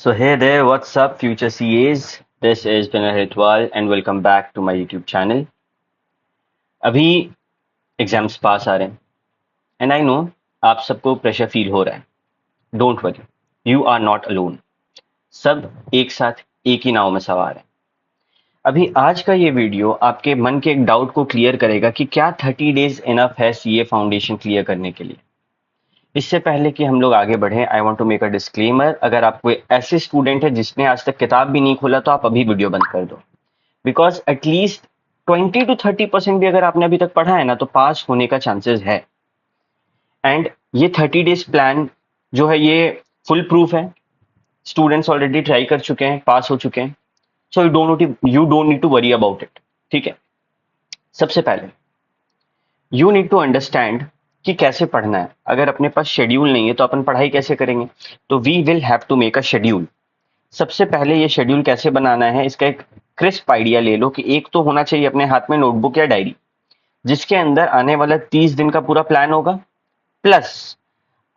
So hey there, what's up, future CAs? This is Vinay Hitwal and welcome back to my YouTube channel. अभी exams पास आ रहे हैं and I know आप सबको pressure feel हो रहा है. Don't worry, you are not alone. सब एक साथ एक ही नाव में सवार हैं. अभी आज का ये वीडियो आपके मन के एक डाउट को क्लियर करेगा कि क्या 30 डेज इनफ है सीए फाउंडेशन क्लियर करने के लिए. इससे पहले कि हम लोग आगे बढ़ें, I want to make a disclaimer. अगर आप कोई ऐसे स्टूडेंट है जिसने आज तक किताब भी नहीं खोला तो आप अभी वीडियो बंद कर दो. बिकॉज एटलीस्ट 20 to 30% भी अगर आपने अभी तक पढ़ा है ना तो पास होने का चांसेस है. एंड ये 30 डेज प्लान जो है ये फुल प्रूफ है. स्टूडेंट्स ऑलरेडी ट्राई कर चुके हैं, पास हो चुके हैं. So you don't need to worry about it. ठीक है, सबसे पहले यू नीड टू अंडरस्टैंड कि कैसे पढ़ना है. अगर अपने पास शेड्यूल नहीं है तो अपन पढ़ाई कैसे करेंगे. तो we will have to make a schedule. सबसे पहले ये शेड्यूल कैसे बनाना है, इसका एक क्रिस्प आइडिया ले लो कि एक तो होना चाहिए अपने हाथ में नोटबुक या डायरी, जिसके अंदर आने वाला 30 दिन का पूरा प्लान होगा. प्लस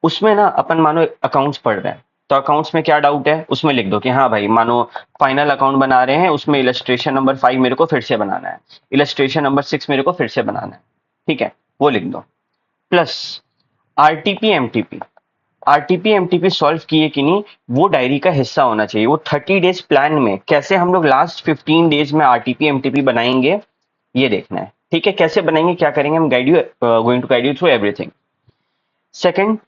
उसमें ना अपन मानो अकाउंट्स पढ़ रहे हैं तो अकाउंट्स में क्या डाउट है उसमें लिख दो कि हाँ भाई मानो फाइनल अकाउंट बना रहे हैं, उसमें इलस्ट्रेशन नंबर 5 मेरे को फिर से बनाना है, इलस्ट्रेशन नंबर 6 मेरे को फिर से बनाना है. ठीक है, वो लिख दो. Plus RTP MTP, RTP MTP solve किए कि नहीं वो डायरी का हिस्सा होना चाहिए. वो 30 डेज प्लान में कैसे हम लोग लास्ट 15 डेज में आरटीपी एमटीपी बनाएंगे ये देखना है. ठीक है, कैसे बनाएंगे क्या करेंगे हम going to guide you through everything. Second,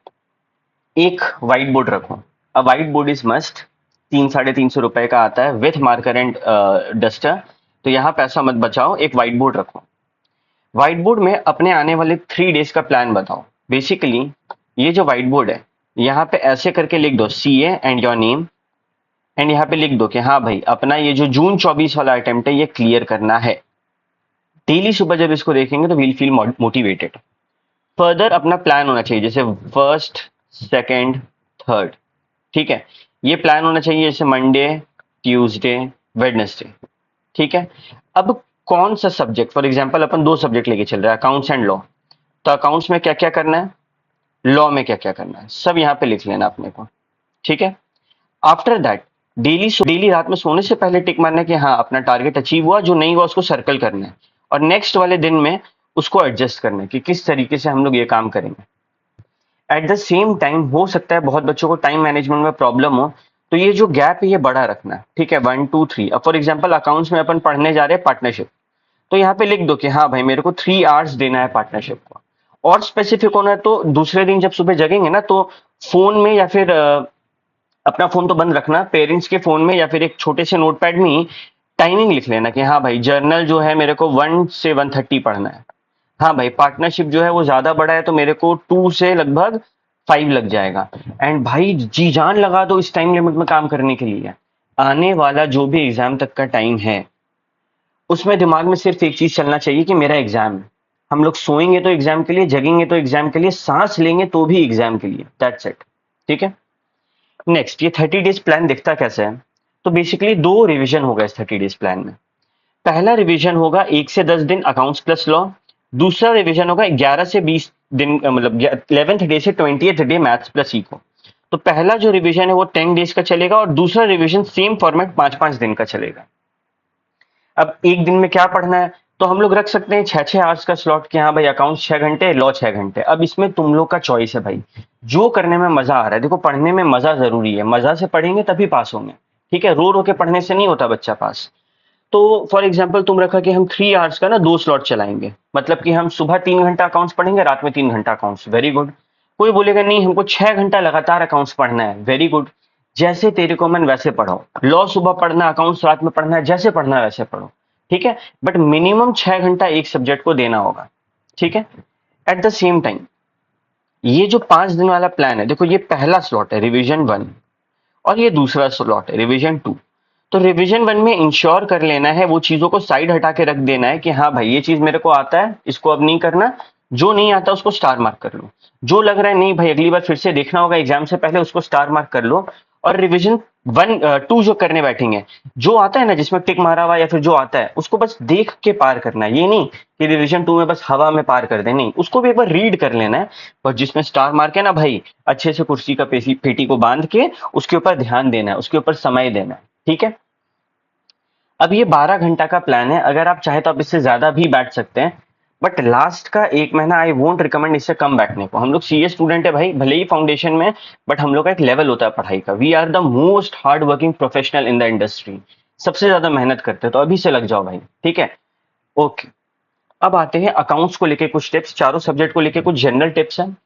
एक व्हाइट बोर्ड रखो. A whiteboard is must. 300-350 रुपए का आता है विथ मार्कर एंड डस्टर. तो यहाँ पैसा मत बचाओ, एक व्हाइट बोर्ड रखो. व्हाइट बोर्ड में अपने आने वाले 3 डेज का प्लान बताओ. बेसिकली ये जो व्हाइट बोर्ड है यहाँ पे ऐसे करके लिख दो CA and your name. And यहाँ पे लिख दो कि हाँ भाई अपना ये जो जून 24 वाला अटेम्प्ट है ये क्लियर करना है. डेली सुबह जब इसको देखेंगे तो वील फील मोटिवेटेड. फर्दर अपना प्लान होना चाहिए जैसे फर्स्ट, सेकंड, थर्ड. ठीक है, ये प्लान होना चाहिए जैसे मंडे, ट्यूसडे, वेडनेसडे. ठीक है, अब कौन सा subject, for example upon 2 subject लेके चल रहे हैं, अकाउंट्स एंड लॉ. तो अकाउंट्स में क्या क्या करना है, लॉ में क्या क्या करना है, सब यहाँ पे लिख लेना अपने को. ठीक है, आफ्टर दैट डेली रात में सोने से पहले टिक मारना है कि हाँ अपना टारगेट अचीव हुआ, जो नहीं हुआ उसको सर्कल करना है. और नेक्स्ट वाले दिन में उसको एडजस्ट करना है कि किस तरीके से हम लोग ये काम करेंगे. एट द सेम टाइम हो सकता है बहुत बच्चों को टाइम मैनेजमेंट में प्रॉब्लम हो, तो ये जो गैप है ये बड़ा रखना है. ठीक है, 1 2 3. अब फॉर एग्जाम्पल अकाउंट्स में अपन पढ़ने जा रहे हैं पार्टनरशिप, तो यहाँ पे लिख दो कि हाँ भाई मेरे को 3 आवर्स देना है पार्टनरशिप को. और स्पेसिफिक होना है तो दूसरे दिन जब सुबह जगेंगे ना तो फोन में या फिर अपना फोन तो बंद रखना, पेरेंट्स के फोन में या फिर एक छोटे से नोटपैड में ही टाइमिंग लिख लेना कि हाँ भाई जर्नल जो है मेरे को 1 से 1:30 पढ़ना है. हाँ भाई पार्टनरशिप जो है वो ज्यादा बड़ा है तो मेरे को 2 से लगभग 5 लग जाएगा. एंड भाई जी जान लगा दो इस टाइम लिमिट में काम करने के लिए. आने वाला जो भी एग्जाम तक का टाइम है उसमें दिमाग में सिर्फ एक चीज चलना चाहिए कि मेरा एग्जाम है. हम लोग सोएंगे तो एग्जाम के लिए, जगेंगे तो एग्जाम के लिए, सांस लेंगे तो भी एग्जाम के लिए. That's it. ठीक है, नेक्स्ट ये 30 डेज प्लान दिखता कैसे है. तो बेसिकली 2 रिवीजन होगा इस 30 डेज प्लान में. पहला रिवीजन होगा 1 से 10 दिन अकाउंट्स प्लस लॉ. दूसरा रिवीजन होगा 11 से 20 दिन मतलब 11th डे से 20th day maths plus eco. तो पहला जो रिवीजन है वो 10 डेज का चलेगा और दूसरा रिवीजन सेम फॉर्मेट 5-5 दिन का चलेगा. अब एक दिन में क्या पढ़ना है तो हम लोग रख सकते हैं 6-6 आवर्स का स्लॉट कि हाँ भाई अकाउंट 6 घंटे, लॉ 6 घंटे. अब इसमें तुम लोग का चॉइस है भाई, जो करने में मजा आ रहा है. देखो पढ़ने में मजा जरूरी है, मजा से पढ़ेंगे तभी पास होंगे. ठीक है, रो रो के पढ़ने से नहीं होता बच्चा पास. तो फॉर एग्जाम्पल तुम रखा कि हम 3 आवर्स का ना 2 स्लॉट चलाएंगे, मतलब कि हम सुबह 3 घंटा अकाउंट्स पढ़ेंगे, रात में 3 घंटा अकाउंट्स. Very good. कोई बोलेगा नहीं हमको 6 घंटा लगातार अकाउंट्स पढ़ना है. वेरी गुड, जैसे तेरे को मन वैसे पढ़ो. लॉ सुबह पढ़ना, अकाउंट्स रात में पढ़ना है, जैसे पढ़ना है वैसे पढ़ो. ठीक है, बट मिनिमम 6 घंटा एक सब्जेक्ट को देना होगा. ठीक है, एट द सेम टाइम ये जो 5 दिन वाला प्लान है, देखो ये पहला स्लॉट है रिवीजन 1 और ये दूसरा स्लॉट है रिवीजन 2. तो रिवीजन 1 में इंश्योर कर लेना है, वो चीजों को साइड हटा के रख देना है कि हाँ भाई ये चीज मेरे को आता है, इसको अब नहीं करना. जो नहीं आता उसको स्टार मार्क कर लो. जो लग रहा है नहीं भाई अगली बार फिर से देखना होगा एग्जाम से पहले, उसको स्टार मार्क कर लो. और रिवीजन टू जो करने बैठेंगे, जो आता है ना जिसमें टिक मारा हुआ या फिर जो आता है उसको बस देख के पार करना है। ये नहीं कि रिवीजन टू में बस हवा में पार कर दे, नहीं, उसको भी एक बार रीड कर लेना है। पर जिसमें स्टार मार के ना भाई अच्छे से कुर्सी का पेटी को बांध के उसके ऊपर ध्यान देना है, उसके ऊपर समय देना है। ठीक है, अब ये 12 घंटा का प्लान है, अगर आप चाहे तो आप इससे ज्यादा भी बैठ सकते हैं, बट लास्ट का 1 महीना आई वोंट रिकमेंड इससे कम बैठने को। हम लोग सीए स्टूडेंट है भाई, भले ही फाउंडेशन में, बट हम लोग का एक लेवल होता है पढ़ाई का। We are the most hard working professional in the industry, सबसे ज्यादा मेहनत करते हैं, तो अभी से लग जाओ भाई। ठीक है, ओके। अब आते हैं अकाउंट्स को लेके कुछ टिप्स, चारों सब्जेक्ट को लेके कुछ जनरल टिप्स हैं।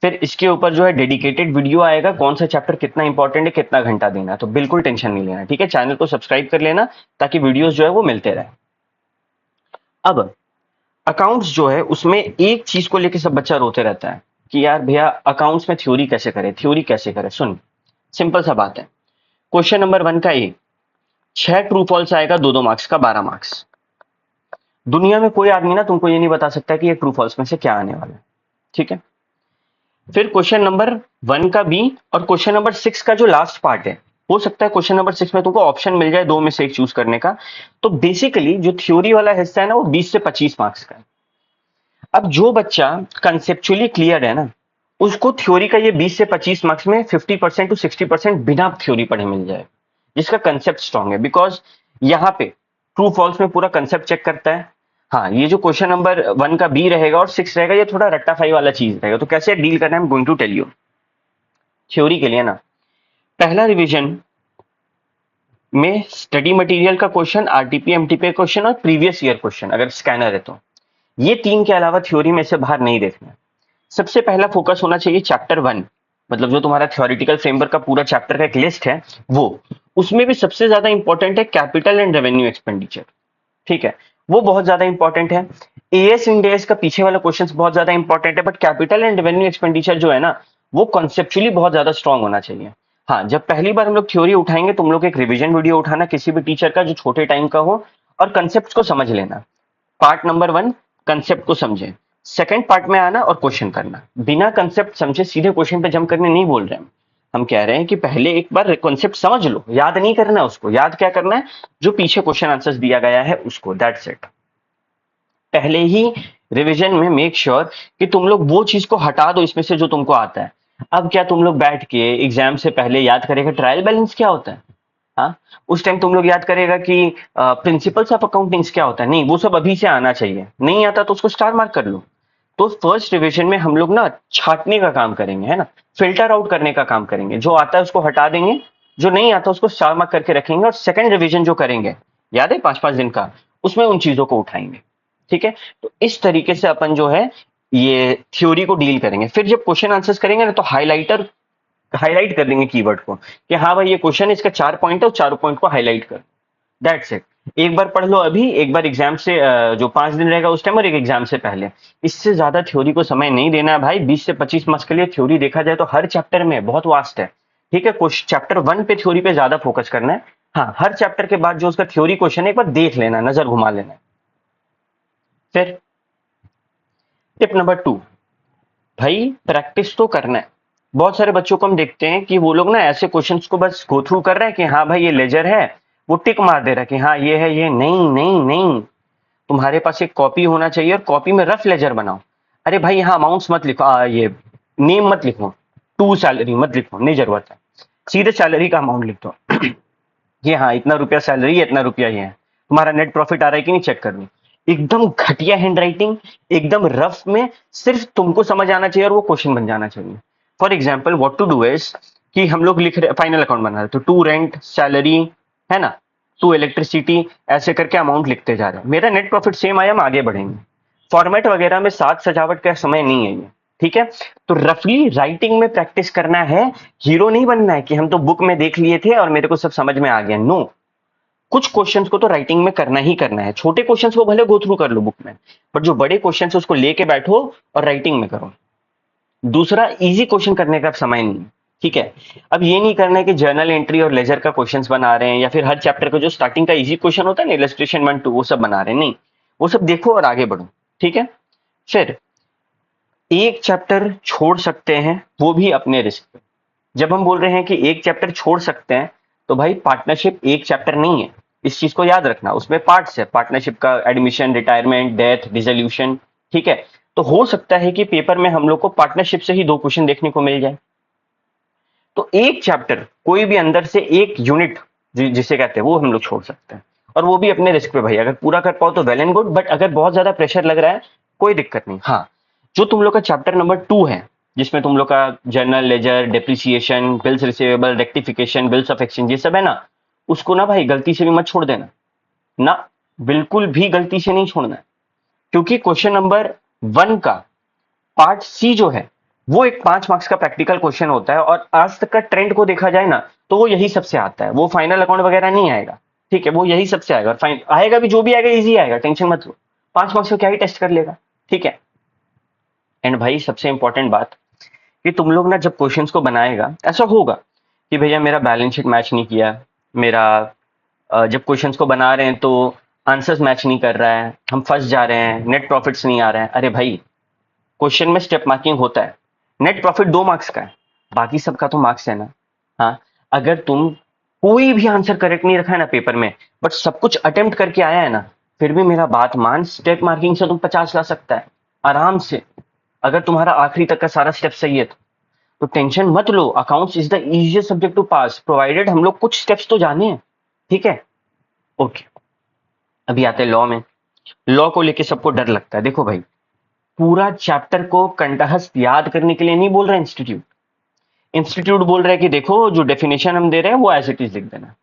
फिर इसके ऊपर जो है डेडिकेटेड वीडियो आएगा, कौन सा चैप्टर कितना इंपॉर्टेंट है, कितना घंटा देना है, तो बिल्कुल टेंशन नहीं लेना। ठीक है, चैनल को सब्सक्राइब कर लेना ताकि वीडियोस जो है वो मिलते रहे। अब अकाउंट्स जो है उसमें एक चीज को लेके सब बच्चा रोते रहता है कि यार भैया अकाउंट्स में थ्योरी कैसे करे, थ्योरी कैसे करे। सुन, सिंपल सा बात है। क्वेश्चन नंबर 1 का ए 6 ट्रू फॉल्स आएगा, 2-2 मार्क्स का, 12 मार्क्स। दुनिया में कोई आदमी ना तुमको ये नहीं बता सकता कि ये ट्रू फॉल्स में से क्या आने वाला है। ठीक है, फिर क्वेश्चन नंबर 1 का बी और क्वेश्चन नंबर 6 का जो लास्ट पार्ट है, हो सकता है क्वेश्चन नंबर 6 में तुमको ऑप्शन मिल जाए 2 में से 1 चूज करने का। तो बेसिकली जो थ्योरी वाला हिस्सा है ना वो 20 से 25 मार्क्स का है। अब जो बच्चा कंसेप्चुअली क्लियर है ना, उसको थ्योरी का ये 20 से 25 मार्क्स में 50% टू 60% बिना थ्योरी पढ़े मिल जाए, जिसका कंसेप्ट स्ट्रांग है। बिकॉज यहाँ पे ट्रू फॉल्स में पूरा कंसेप्ट चेक करता है। हाँ, ये जो क्वेश्चन नंबर 1 का बी रहेगा और 6 रहेगा, ये थोड़ा रट्टाफाई वाला चीज रहेगा। तो कैसे डील करना है, I am going to tell you. Theory के लिए ना, पहला रिवीजन में स्टडी मटेरियल का क्वेश्चन, आरटीपी एमटीपी क्वेश्चन और प्रीवियस ईयर क्वेश्चन अगर स्कैनर है तो, ये 3 के अलावा थ्योरी में से बाहर नहीं देखना। सबसे पहला फोकस होना चाहिए चैप्टर 1, मतलब जो तुम्हारा थ्योरेटिकल फ्रेमवर्क का पूरा चैप्टर का एक लिस्ट है वो, उसमें भी सबसे ज्यादा इंपॉर्टेंट है कैपिटल एंड रेवेन्यू एक्सपेंडिचर। ठीक है, वो बहुत ज्यादा इंपॉर्टेंट है। एएस इंडेस का पीछे वाला क्वेश्चन बहुत ज्यादा इंपॉर्टेंट है, but capital and revenue expenditure जो है ना वो कॉन्सेप्चुअली बहुत ज्यादा स्ट्रांग होना चाहिए। हाँ, जब पहली बार हम लोग थ्योरी उठाएंगे तुम लोग एक रिवीजन वीडियो उठाना किसी भी टीचर का जो छोटे टाइम का हो, और कंसेप्ट को समझ लेना। पार्ट नंबर 1 कंसेप्ट को समझे, सेकंड पार्ट में आना और क्वेश्चन करना। बिना कंसेप्ट समझे सीधे क्वेश्चन पे जंप करने नहीं बोल रहे हम कह रहे हैं कि पहले एक बार कॉन्सेप्ट समझ लो, याद नहीं करना है उसको। याद क्या करना है, जो पीछे क्वेश्चन आंसर्स दिया गया है उसको, दैट्स इट। पहले ही रिवीजन में मेक श्योर कि तुम लोग वो चीज को हटा दो इसमें से जो तुमको आता है। अब क्या तुम लोग बैठ के एग्जाम से पहले याद करेगा ट्रायल बैलेंस क्या होता है? हाँ, उस टाइम तुम लोग याद करेगा कि प्रिंसिपल्स ऑफ अकाउंटिंग्स क्या होता है? नहीं, वो सब अभी से आना चाहिए। नहीं आता तो उसको स्टार मार्क कर लो। तो फर्स्ट रिवीजन में हम लोग ना छाटने का काम करेंगे, है ना, फिल्टर आउट करने का काम करेंगे। जो आता है उसको हटा देंगे, जो नहीं आता उसको स्टार मार्क करके रखेंगे, और सेकंड रिवीजन जो करेंगे, याद है 5-5 दिन का, उसमें उन चीजों को उठाएंगे। ठीक है, तो इस तरीके से अपन जो है ये थ्योरी को डील करेंगे। फिर जब क्वेश्चन आंसर्स करेंगे ना तो हाईलाइट कर देंगे कीवर्ड को कि हाँ भाई ये क्वेश्चन, इसका 4 पॉइंट है, और चारों पॉइंट को हाईलाइट कर। That's it. एक बार पढ़ लो अभी, एक बार एग्जाम से जो 5 दिन रहेगा उस टाइम, और एक एग्जाम से पहले। इससे ज्यादा थ्योरी को समय नहीं देना है भाई। 20 से 25 मार्क्स के लिए थ्योरी देखा जाए तो हर चैप्टर में बहुत वास्ट है। ठीक है, चैप्टर 1 पे थ्योरी पे ज्यादा फोकस करना है। हाँ, हर चैप्टर के बाद जो उसका थ्योरी क्वेश्चन है एक बार देख लेना, नजर घुमा लेना है। फिर टिप नंबर 2, भाई प्रैक्टिस तो करना है। बहुत सारे बच्चों को हम देखते हैं कि वो लोग ना ऐसे क्वेश्चंस को बस गो थ्रू कर रहे हैं कि हाँ भाई ये लेजर है, वो टिक मार दे रहा है कि हाँ ये है, ये नहीं नहीं नहीं। तुम्हारे पास एक कॉपी होना चाहिए और कॉपी में रफ लेजर बनाओ। अरे भाई यहाँ अमाउंट्स मत लिखो, ये नेम मत लिखो, टू सैलरी मत लिखो, नहीं जरूरत है। सीधे सैलरी का अमाउंट लिख दो ये हाँ इतना रुपया सैलरी है, इतना रुपया ये है, तुम्हारा नेट प्रॉफिट आ रहा है कि नहीं चेक कर लो। एकदम घटिया हैंड राइटिंग, एकदम रफ में, सिर्फ तुमको समझ आना चाहिए और वो क्वेश्चन बन जाना चाहिए। For example what to do is कि हम लोग लिख रहे फाइनल अकाउंट बना रहे तो टू रेंट सैलरी, है ना, टू इलेक्ट्रिसिटी, ऐसे करके अमाउंट लिखते जा रहे हैं। मेरा नेट प्रॉफिट सेम आया, हम आगे बढ़ेंगे। फॉर्मेट वगैरह में साज सजावट का समय नहीं है ये। ठीक है, तो रफली राइटिंग में प्रैक्टिस करना है। हीरो नहीं बनना है कि हम तो बुक में देख लिए थे और मेरे को सब समझ में आ गया। नो, कुछ क्वेश्चंस को तो राइटिंग में करना ही करना है। छोटे क्वेश्चंस को भले गो थ्रू कर लो बुक में, बट जो बड़े क्वेश्चंस है उसको लेके बैठो और राइटिंग में करो। दूसरा, इजी क्वेश्चन करने का समय नहीं। ठीक है, अब ये नहीं करना है कि जर्नल एंट्री और लेजर का क्वेश्चंस बना रहे हैं, या फिर हर चैप्टर का जो स्टार्टिंग का इजी क्वेश्चन होता है ना, इलस्ट्रेशन 1-2, वो सब बना रहे हैं। नहीं, वो सब देखो और आगे बढ़ो। ठीक है, फिर एक चैप्टर छोड़ सकते हैं, वो भी अपने रिस्क पे। जब हम बोल रहे हैं कि एक चैप्टर छोड़ सकते हैं, तो भाई पार्टनरशिप एक चैप्टर नहीं है, इस चीज को याद रखना, उसमें पार्ट्स है, पार्टनरशिप का एडमिशन, रिटायरमेंट, डेथ, डिसोल्यूशन, ठीक है। तो हो सकता है कि पेपर में हम लोग को पार्टनरशिप से ही 2 क्वेश्चन देखने को मिल जाए। तो एक चैप्टर, कोई भी अंदर से एक यूनिट जिसे कहते हैं, वो हम लोग छोड़ सकते हैं, और वो भी अपने रिस्क पे भाई। अगर पूरा कर पाओ तो वेल एंड गुड, बट अगर बहुत ज्यादा प्रेशर लग रहा है, कोई दिक्कत नहीं। हाँ, जो तुम लोग का चैप्टर नंबर 2 है, जिसमें तुम लोग का journal ledger, depreciation, bills receivable, rectification, bills of exchange, ये सब है ना, उसको ना भाई गलती से भी मत छोड़ देना ना, बिल्कुल भी गलती से नहीं छोड़ना है। क्योंकि क्वेश्चन नंबर 1 का पार्ट सी जो है, वो एक 5 मार्क्स का प्रैक्टिकल क्वेश्चन होता है, और आज तक का ट्रेंड को देखा जाए ना, तो वो यही सबसे आता है, वो फाइनल अकाउंट वगैरह नहीं आएगा, ठीक है, वो यही सबसे आएगा, और फाइन आएगा भी, जो भी आएगा इजी आएगा, टेंशन मत लो। 5 मार्क्स को क्या ही टेस्ट कर लेगा, ठीक है। एंड भाई सबसे इंपॉर्टेंट बात, कि तुम लोग ना जब क्वेश्चंस को बनाएगा, ऐसा होगा कि भैया मेरा बैलेंस शीट मैच नहीं किया, मेरा जब क्वेश्चंस को बना रहे हैं तो आंसर्स मैच नहीं कर रहा है, हम फंस जा रहे हैं, नेट प्रॉफिट्स नहीं आ रहा है। अरे भाई, क्वेश्चन में स्टेप मार्किंग होता है, नेट प्रॉफिट 2 मार्क्स का है, बाकी सबका तो मार्क्स है ना। हाँ, अगर तुम कोई भी आंसर करेक्ट नहीं रखा है ना पेपर में, बट सब कुछ अटेम्प्ट करके आया है ना, फिर भी मेरा बात मान, स्टेप मार्किंग से तुम 50 ला सकता है आराम से, अगर तुम्हारा आखिरी तक का सारा स्टेप सही है तो टेंशन मत लो। Accounts is the easiest subject to pass, provided हम लोग कुछ स्टेप्स तो जाने हैं, ठीक है। ओके, अभी आते हैं लॉ में। लॉ को लेके सबको डर लगता है। देखो भाई, पूरा चैप्टर को कंठस्थ याद करने के लिए नहीं बोल रहा इंस्टीट्यूट, इंस्टीट्यूट बोल रहा है कि देखो जो डेफिनेशन हम दे रहे हैं वो एज इट इज लिख देना,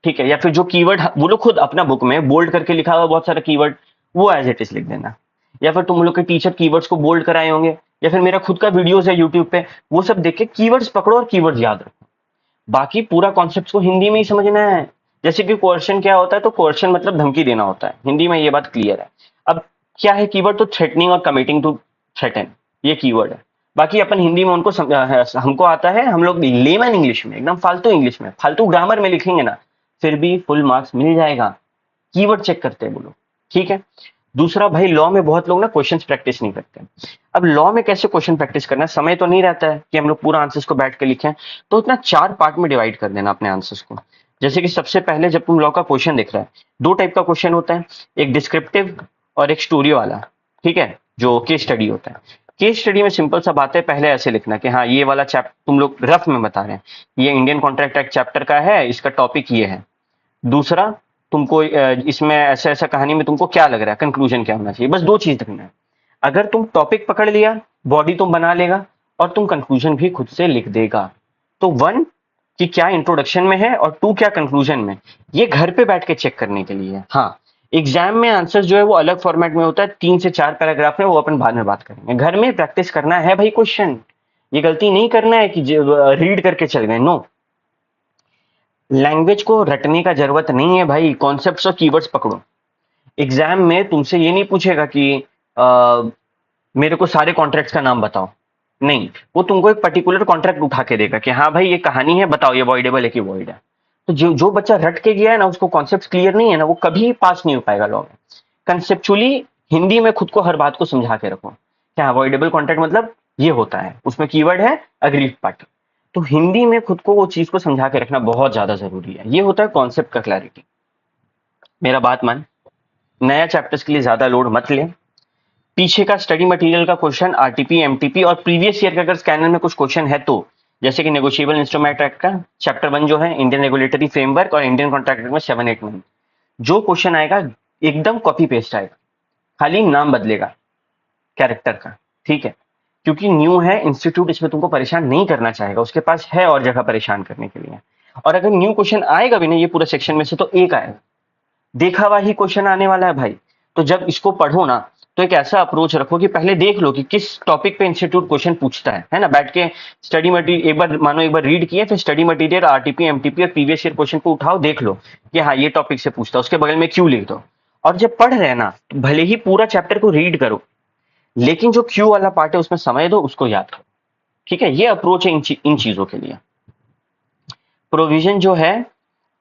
ठीक है, या फिर जो कीवर्ड वो लोग खुद अपना बुक में बोल्ड करके लिखा हुआ बहुत सारा कीवर्ड, वो एज इट इज लिख देना, या फिर तुम लोग के टीचर कीवर्ड्स को बोल्ड कराए होंगे, या फिर मेरा खुद का वीडियोस है यूट्यूब पे, वो सब देख के कीवर्ड्स पकड़ो और कीवर्ड्स याद रखो। बाकी पूरा कॉन्सेप्ट को हिंदी में ही समझना है। जैसे कि क्वेश्चन क्या होता है, तो क्वेश्चन मतलब धमकी देना होता है, हिंदी में ये बात क्लियर है। अब क्या है कीवर्ड, तो थ्रेटनिंग और कमिटिंग टू थ्रेटन, ये कीवर्ड है। बाकी अपन हिंदी में उनको हमको आता है, हम लोग लेमन इंग्लिश में, एकदम फालतू इंग्लिश में, फालतू ग्रामर में लिखेंगे ना, फिर भी फुल मार्क्स मिल जाएगा। कीवर्ड चेक करते हैं वो लोग, ठीक है। दूसरा भाई, लॉ में बहुत लोग ना क्वेश्चंस प्रैक्टिस नहीं करते। अब लॉ में कैसे क्वेश्चन प्रैक्टिस करना है, समय तो नहीं रहता है कि हम लोग पूरा आंसर्स को बैठ के लिखें, तो इतना 4 पार्ट में डिवाइड कर देना अपने आंसर्स को। जैसे कि सबसे पहले जब तुम लॉ का क्वेश्चन दिख रहा है, 2 टाइप का क्वेश्चन होता है, एक डिस्क्रिप्टिव और एक स्टोरी वाला, ठीक है, जो केस स्टडी होता है। केस स्टडी में सिंपल सा बात है, पहले ऐसे लिखना कि हाँ ये वाला चैप्टर तुम लोग रफ में बता रहे हैं, ये इंडियन कॉन्ट्रैक्ट एक्ट चैप्टर का है, इसका टॉपिक ये है। दूसरा, तुमको इसमें ऐसा ऐसा कहानी में तुमको क्या लग रहा है, कंक्लूजन क्या होना चाहिए, बस 2 चीज रखना है। अगर तुम टॉपिक पकड़ लिया, बॉडी तुम बना लेगा, और तुम कंक्लूजन भी खुद से लिख देगा। तो 1 कि क्या इंट्रोडक्शन में है, और 2 क्या कंक्लूजन में, ये घर पे बैठ के चेक करने के लिए है। हाँ, एग्जाम में आंसर जो है वो अलग फॉर्मेट में होता है, 3 से 4 पैराग्राफ में, वो अपन बाद में बात करेंगे। घर में प्रैक्टिस करना है भाई क्वेश्चन, ये गलती नहीं करना है कि रीड करके चल गए, नो। लैंग्वेज को रटने का जरूरत नहीं है भाई, कॉन्सेप्ट्स और कीवर्ड्स पकड़ो। एग्जाम में तुमसे ये नहीं पूछेगा कि आ, मेरे को सारे कॉन्ट्रैक्ट्स का नाम बताओ, नहीं, वो तुमको एक पर्टिकुलर कॉन्ट्रैक्ट उठा के देगा कि हाँ भाई ये कहानी है, बताओ ये वॉइडेबल है कि वॉइड है। तो जो जो बच्चा रट के गया है ना, उसको कॉन्सेप्ट क्लियर नहीं है ना, वो कभी पास नहीं हो पाएगा लॉ में। कंसेप्चुअली हिंदी में खुद को हर बात को समझा के रखो, क्या अवॉइडेबल कॉन्ट्रैक्ट मतलब ये होता है, उसमें कीवर्ड है अग्रीड पार्टी। तो हिंदी में खुद को वो चीज को समझा के रखना बहुत ज्यादा जरूरी है, ये होता है कॉन्सेप्ट का क्लैरिटी। मेरा बात मान, नया चैप्टर्स के लिए ज्यादा लोड मत ले। पीछे का स्टडी मटेरियल का क्वेश्चन, आरटीपी, एमटीपी और प्रीवियस ईयर का अगर स्कैनर में कुछ क्वेश्चन है तो, जैसे कि नेगोशिएबल इंस्ट्रूमेंट एक्ट का चैप्टर 1 जो है, इंडियन रेगुलेटरी फ्रेमवर्क, और इंडियन कॉन्ट्रैक्ट एक्ट में 789, जो क्वेश्चन आएगा एकदम कॉपी पेस्ट आएगा, खाली नाम बदलेगा कैरेक्टर का, ठीक है। क्योंकि न्यू है इंस्टीट्यूट, इसमें तुमको परेशान नहीं करना चाहेगा, उसके पास है और जगह परेशान करने के लिए। और अगर न्यू क्वेश्चन आएगा भी नहीं ये पूरे सेक्शन में से, तो एक आएगा, देखा हुआ ही क्वेश्चन आने वाला है भाई। तो जब इसको पढ़ो ना, तो एक ऐसा अप्रोच रखो कि पहले देख लो कि किस टॉपिक पे इंस्टीट्यूट क्वेश्चन पूछता है ना, बैठ के स्टडी मटेरियल एक बार मानो एक बार रीड किए, फिर स्टडी मटेरियल, आरटीपी, एमटीपी और प्रीवियस ईयर क्वेश्चन को उठाओ, देख लो कि हाँ ये टॉपिक से पूछता है, उसके बगल में क्यों लिख दो। और जब पढ़ रहे हैं ना, तो भले ही पूरा चैप्टर को रीड करो, लेकिन जो क्यू वाला पार्ट है उसमें समय दो, उसको याद करो, ठीक है। ये अप्रोच है इन चीजों के लिए। प्रोविजन जो है,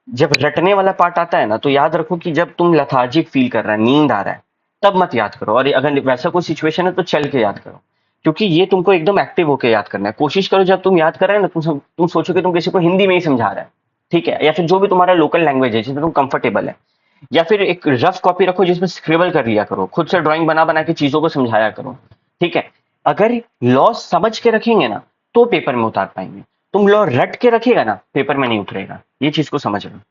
जब रटने वाला पार्ट आता है ना, तो याद रखो कि जब तुम लथार्जिक फील कर रहा है, नींद आ रहा है, तब मत याद करो, और अगर वैसा कोई सिचुएशन है तो चल के याद करो, क्योंकि ये तुमको एकदम एक्टिव होकर याद करना है। कोशिश करो जब तुम याद कर रहे हो ना, तुम सोचो कि तुम किसी को हिंदी में ही समझा रहा है, ठीक है, या फिर जो भी तुम्हारा लोकल लैंग्वेज है जिसमें तुम कंफर्टेबल है, या फिर एक रफ कॉपी रखो जिसमें स्क्रिबल कर लिया करो, खुद से ड्राइंग बना बना के चीजों को समझाया करो। ठीक है, अगर लॉ समझ के रखेंगे ना तो पेपर में उतार पाएंगे, तुम लॉ रट के रखेगा ना पेपर में नहीं उतरेगा, ये चीज को समझना।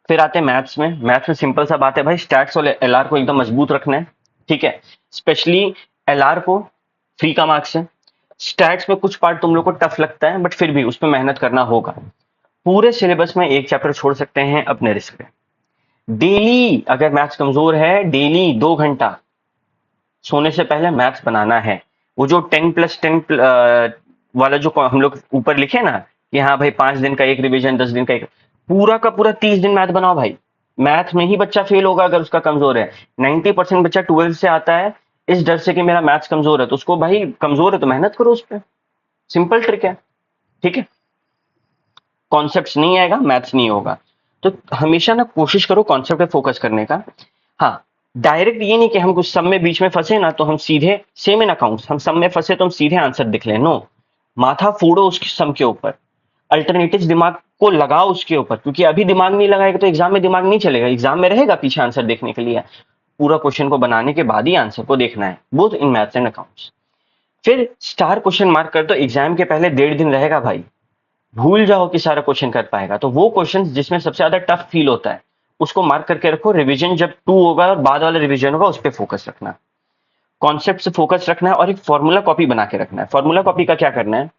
फिर आते हैं मैथ्स में। मैथ्स में सिंपल सा बात है भाई, स्टैट्स और एलआर को एकदम मजबूत रखना है। ठीक है, स्पेशली एलआर को फ्री का मार्क्स है। स्टैट्स में कुछ पार्ट तुम लोग को टफ लगता है बट फिर भी उस पर मेहनत करना होगा। पूरे सिलेबस में एक चैप्टर छोड़ सकते हैं अपने रिस्क पे। डेली अगर मैथ्स कमजोर है, डेली 2 घंटा सोने से पहले मैथ्स बनाना है। वो जो 10+10 वाला जो हम लोग ऊपर लिखे ना कि हाँ भाई 5 दिन का एक रिवीजन, 10 दिन का एक, पूरा का पूरा 30 दिन मैथ बनाओ भाई। मैथ में ही बच्चा फेल होगा अगर उसका कमजोर है। 90% बच्चा 12th से आता है इस डर से कि मेरा मैथ्स कमजोर है, तो उसको भाई कमजोर है तो मेहनत करो उस पर, सिंपल ट्रिक है। ठीक है, कॉन्सेप्ट नहीं आएगा मैथ्स नहीं होगा, तो हमेशा ना कोशिश करो कॉन्सेप्ट पे फोकस करने का। हाँ, डायरेक्ट ये नहीं कि हम कुछ सम में बीच में फंसे ना तो हम सीधे सेम इन अकाउंट्स, हम सम में फंसे तो हम सीधे आंसर दिख लें, नो, माथा फोड़ो उसके सम के ऊपर, अल्टरनेटिव दिमाग को लगाओ उसके ऊपर, क्योंकि अभी दिमाग नहीं लगाएगा तो एग्जाम में दिमाग नहीं चलेगा। एग्जाम में रहेगा पीछे आंसर देखने के लिए, पूरा क्वेश्चन को बनाने के बाद ही आंसर को देखना है, both in maths and accounts. फिर स्टार क्वेश्चन मार्क कर दो, एग्जाम के पहले 1.5 दिन रहेगा भाई, भूल जाओ कि सारा क्वेश्चन कर पाएगा, तो वो क्वेश्चन जिसमें सबसे ज्यादा टफ फील होता है उसको मार्क करके रखो। रिवीजन जब 2 होगा और बाद वाला रिवीजन होगा उस पर फोकस रखना, कॉन्सेप्ट से फोकस रखना है, और एक फॉर्मूला कॉपी बना के रखना है। फॉर्मूला कॉपी का क्या करना है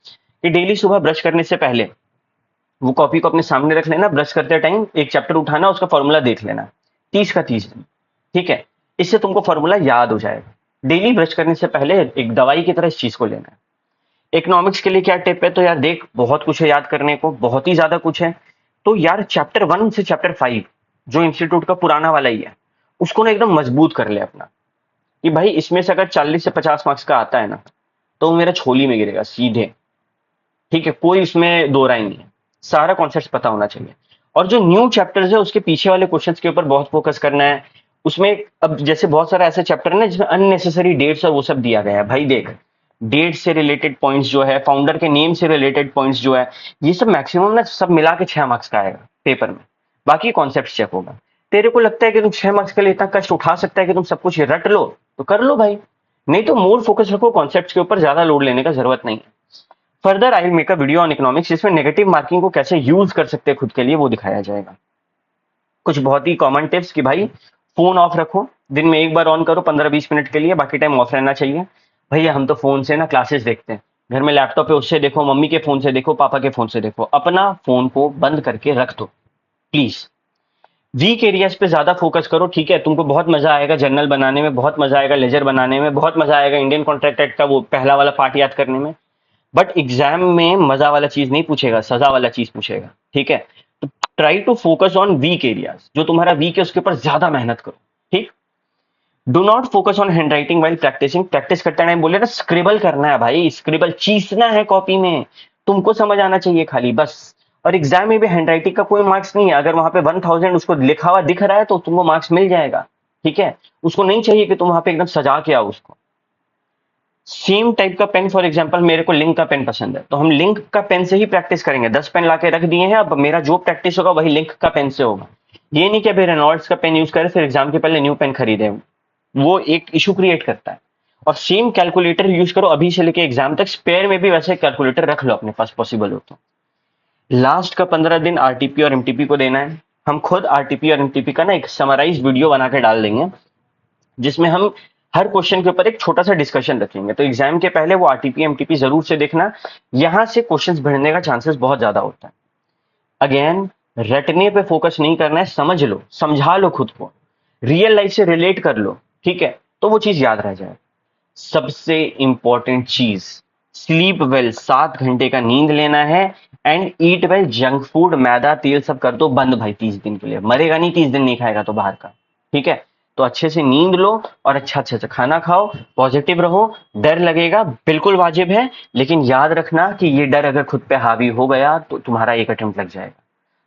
कि डेली सुबह ब्रश करने से पहले वो कॉपी को अपने सामने रख लेना, ब्रश करते टाइम एक चैप्टर उठाना, उसका फॉर्मूला देख लेना 30 का 30 दिन। ठीक है, इससे तुमको फॉर्मूला याद हो जाएगा। डेली ब्रश करने से पहले एक दवाई की तरह इस चीज को लेना है। इकोनॉमिक्स के लिए क्या टिप है, तो यार देख बहुत कुछ है याद करने को, बहुत ही ज्यादा कुछ है। तो यार चैप्टर 1 से चैप्टर 5 जो इंस्टीट्यूट का पुराना वाला ही है उसको ना एकदम मजबूत कर ले अपना, कि भाई इसमें से अगर 40 से 50 मार्क्स का आता है ना तो वो मेरा छोली में गिरेगा सीधे। ठीक है, कोई इसमें दो राय नहीं है, सारा कॉन्सेप्ट पता होना चाहिए। और जो न्यू चैप्टर्स है उसके पीछे वाले क्वेश्चंस के ऊपर बहुत फोकस करना है। उसमें अब जैसे बहुत सारा ऐसे चैप्टर है ना जिसमें अननेसेसरी डेट्स और वो सब दिया गया है, भाई देख डेट से रिलेटेड पॉइंट्स जो है, फाउंडर के नेम से रिलेटेड पॉइंट्स जो है, ये सब मैक्सिमम ना सब मिला के 6 मार्क्स का आएगा पेपर में, बाकी कॉन्सेप्ट चेक होगा। तेरे को लगता है कि तुम 6 मार्क्स के लिए इतना कष्ट उठा सकता है कि तुम सब कुछ रट लो तो कर लो भाई, नहीं तो मोर फोकस रखो कॉन्सेप्ट के ऊपर, ज्यादा लोड लेने का जरूरत नहीं है। Further I will make a video on economics जिसमें नेगेटिव मार्किंग को कैसे यूज कर सकते हैं खुद के लिए, वो दिखाया जाएगा। कुछ बहुत ही कॉमन टिप्स कि भाई फोन ऑफ रखो, दिन में एक बार ऑन करो 15-20 मिनट के लिए, बाकी टाइम ऑफ रहना चाहिए। भैया हम तो फोन से ना क्लासेस देखते हैं, घर में लैपटॉप है उससे देखो, मम्मी के फोन से देखो, पापा के फोन से देखो, अपना फोन को बंद करके रख दो प्लीज। वीक एरियाज पे ज्यादा फोकस करो। ठीक है, तुमको बहुत मजा आएगा जर्नल बनाने में, बहुत मजा आएगा लेजर बनाने में, बहुत मजा आएगा इंडियन कॉन्ट्रैक्ट एक्ट का वो पहला वाला पार्ट याद करने में, बट एग्जाम में मजा वाला चीज नहीं पूछेगा, सजा वाला चीज पूछेगा। ठीक है, तो try to focus on weak areas, जो तुम्हारा वीक है उसके ऊपर ज्यादा मेहनत करो। ठीक, do not focus on handwriting while practicing, practice करते टाइम बोले ना स्क्रिबल करना है भाई, स्क्रिबल चीसना है कॉपी में, तुमको समझ आना चाहिए खाली बस। और एग्जाम में भी हैंड राइटिंग का कोई मार्क्स नहीं है, अगर वहां पे 1000 उसको लिखा हुआ दिख रहा है तो तुमको मार्क्स मिल जाएगा। ठीक है, उसको नहीं चाहिए कि तुम वहां पे एकदम सजा के आओ उसको। सेम टाइप का पेन, फॉर एग्जांपल मेरे को लिंक का पेन पसंद है तो हम लिंक का पेन से ही प्रैक्टिस करेंगे। 10 पेन लाके रख दिए हैं, अब मेरा जो प्रैक्टिस होगा वही लिंक का पेन से होगा। ये नहीं कि अभी रेनॉल्ड्स का पेन यूज करें फिर एग्जाम के पहले न्यू पेन खरीदे, वो एक इशू क्रिएट करता है। और सेम कैलकुलेटर यूज करो अभी से लेके एग्जाम तक, स्पेयर में भी वैसे कैलकुलेटर रख लो अपने पास पॉसिबल हो तो। लास्ट का 15 दिन आरटीपी और एमटीपी को देना है। हम खुद आरटीपी और एमटीपी का ना एक समराइज वीडियो बना के डाल देंगे जिसमें हम हर क्वेश्चन के ऊपर एक छोटा सा डिस्कशन रखेंगे, तो एग्जाम के पहले वो आरटीपी एमटीपी जरूर से देखना, यहां से क्वेश्चंस बढ़ने का चांसेस बहुत ज्यादा होता है। अगेन, रटने पे फोकस नहीं करना है, समझ लो, समझा लो खुद को, रियल लाइफ से रिलेट कर लो। ठीक है, तो वो चीज याद रह जाए। सबसे इंपॉर्टेंट चीज, स्लीप वेल, 7 घंटे का नींद लेना है, and eat well, junk food मैदा तेल सब कर दो बंद भाई 30 दिन के लिए, मरेगा नहीं 30 दिन नहीं खाएगा तो बाहर का। ठीक है, तो अच्छे से नींद लो और अच्छा अच्छा खाना खाओ, पॉजिटिव रहो। डर लगेगा बिल्कुल वाजिब है, लेकिन याद रखना कि ये डर अगर खुद पे हावी हो गया तो तुम्हारा एक अटेम्प्ट लग जाएगा।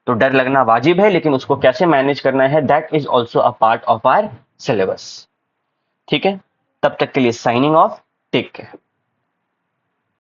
तो डर लगना वाजिब है, लेकिन उसको कैसे मैनेज करना है that is also a part of our syllabus. ठीक है, तब तक के लिए साइनिंग ऑफ, टेक केयर।